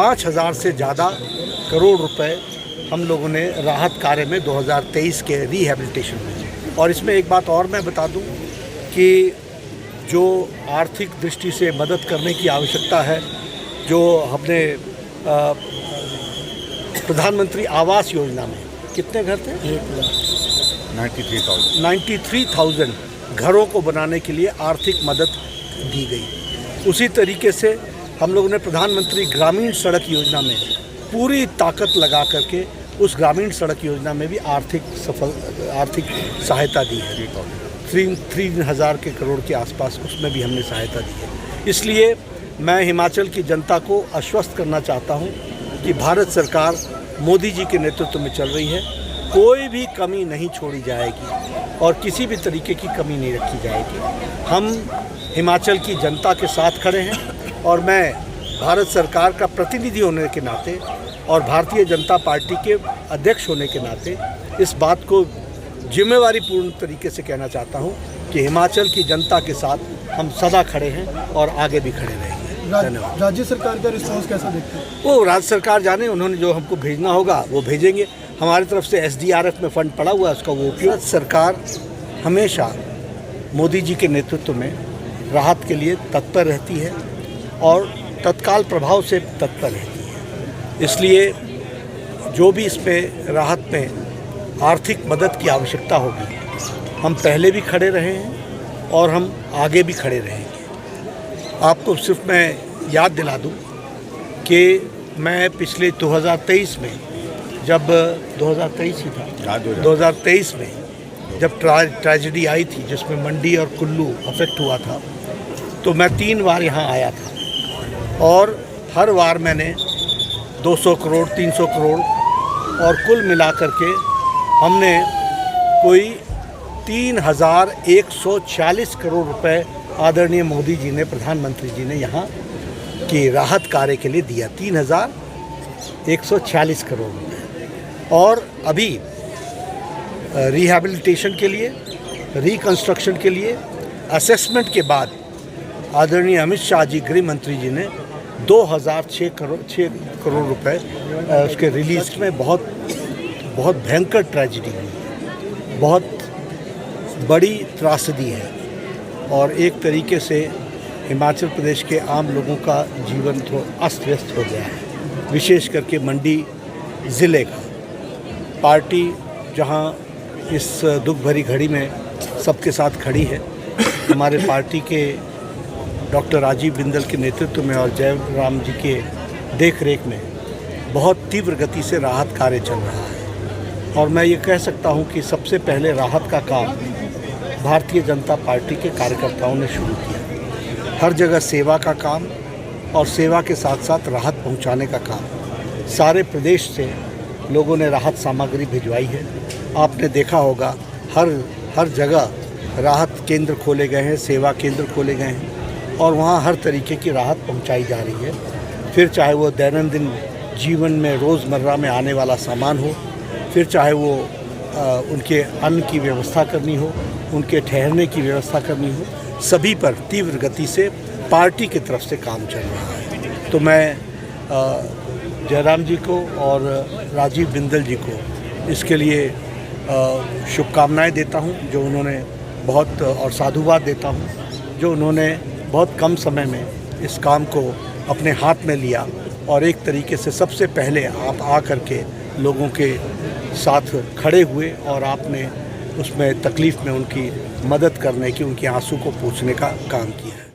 5,000 से ज़्यादा करोड़ रुपए हम लोगों ने राहत कार्य में 2023 के रिहैबिलिटेशन में। और इसमें एक बात और मैं बता दूं कि जो आर्थिक दृष्टि से मदद करने की आवश्यकता है, जो हमने प्रधानमंत्री आवास योजना में कितने घर थे? 93,000 घरों को बनाने के लिए आर्थिक मदद दी गई। उसी तरीके से हम लोगों ने प्रधानमंत्री ग्रामीण सड़क योजना में पूरी ताकत लगा करके उस ग्रामीण सड़क योजना में भी आर्थिक सहायता दी है। 3,000 के करोड़ के आसपास उसमें भी हमने सहायता दी है। इसलिए मैं हिमाचल की जनता को आश्वस्त करना चाहता हूं कि भारत सरकार मोदी जी के नेतृत्व में चल रही है। कोई भी कमी नहीं छोड़ी जाएगी और किसी भी तरीके की कमी नहीं रखी जाएगी। हम हिमाचल की जनता के साथ खड़े हैं और मैं भारत सरकार का प्रतिनिधि होने के नाते और भारतीय जनता पार्टी के अध्यक्ष होने के नाते इस बात को जिम्मेवारी पूर्ण तरीके से कहना चाहता हूं कि हिमाचल की जनता के साथ हम सदा खड़े हैं और आगे भी खड़े रहेंगे। धन्यवाद। राज्य सरकार का रिस्पॉन्स कैसा देखते हैं? वो राज्य सरकार जाने, उन्होंने जो हमको भेजना होगा वो भेजेंगे। हमारी तरफ से SDRF में फंड पड़ा हुआ है, उसका वो उपयोग। सरकार हमेशा मोदी जी के नेतृत्व में राहत के लिए तत्पर रहती है और तत्काल प्रभाव से तत्पर रहती है। इसलिए जो भी इसमें राहत में आर्थिक मदद की आवश्यकता होगी, हम पहले भी खड़े रहे हैं और हम आगे भी खड़े रहेंगे। आपको सिर्फ मैं याद दिला दूं कि मैं पिछले 2023 में, जब 2023 ही था, 2023 में जब ट्रेजेडी आई थी जिसमें मंडी और कुल्लू अफेक्ट हुआ था, तो मैं 3 बार यहाँ आया था और हर बार मैंने 200 करोड़ 300 करोड़ और कुल मिला करके हमने कोई 3,140 करोड़ रुपए आदरणीय मोदी जी ने, प्रधानमंत्री जी ने यहाँ की राहत कार्य के लिए दिया। 3,140 करोड़ रुपए। और अभी रिहैबिलिटेशन के लिए, रिकंस्ट्रक्शन के लिए, असेसमेंट के बाद आदरणीय अमित शाह जी, गृह मंत्री जी ने 2,006 करोड़ रुपए उसके रिलीज में बहुत भयंकर ट्रेजेडी हुई, बहुत बड़ी त्रासदी है और एक तरीके से हिमाचल प्रदेश के आम लोगों का जीवन तो अस्त व्यस्त हो गया है। विशेष करके मंडी ज़िले का पार्टी जहां इस दुख भरी घड़ी में सबके साथ खड़ी है, हमारे पार्टी के डॉक्टर राजीव बिंदल के नेतृत्व में और जयराम जी के देखरेख में बहुत तीव्र गति से राहत कार्य चल रहा है। और मैं ये कह सकता हूँ कि सबसे पहले राहत का काम भारतीय जनता पार्टी के कार्यकर्ताओं ने शुरू किया। हर जगह सेवा का काम और सेवा के साथ साथ राहत पहुंचाने का काम। सारे प्रदेश से लोगों ने राहत सामग्री भिजवाई है। आपने देखा होगा हर जगह राहत केंद्र खोले गए हैं, सेवा केंद्र खोले गए हैं और वहाँ हर तरीके की राहत पहुँचाई जा रही है। फिर चाहे वो दैनंदिन जीवन में रोज़मर्रा में आने वाला सामान हो, फिर चाहे वो उनके अन्न की व्यवस्था करनी हो, उनके ठहरने की व्यवस्था करनी हो, सभी पर तीव्र गति से पार्टी की तरफ से काम चल रहा है। तो मैं जयराम जी को और राजीव बिंदल जी को इसके लिए शुभकामनाएं देता हूं, जो उन्होंने बहुत, और साधुवाद देता हूं जो उन्होंने बहुत कम समय में इस काम को अपने हाथ में लिया और एक तरीके से सबसे पहले आप आ करके लोगों के साथ खड़े हुए और आपने उसमें तकलीफ़ में उनकी मदद करने की, उनके आंसू को पोंछने का काम किया है।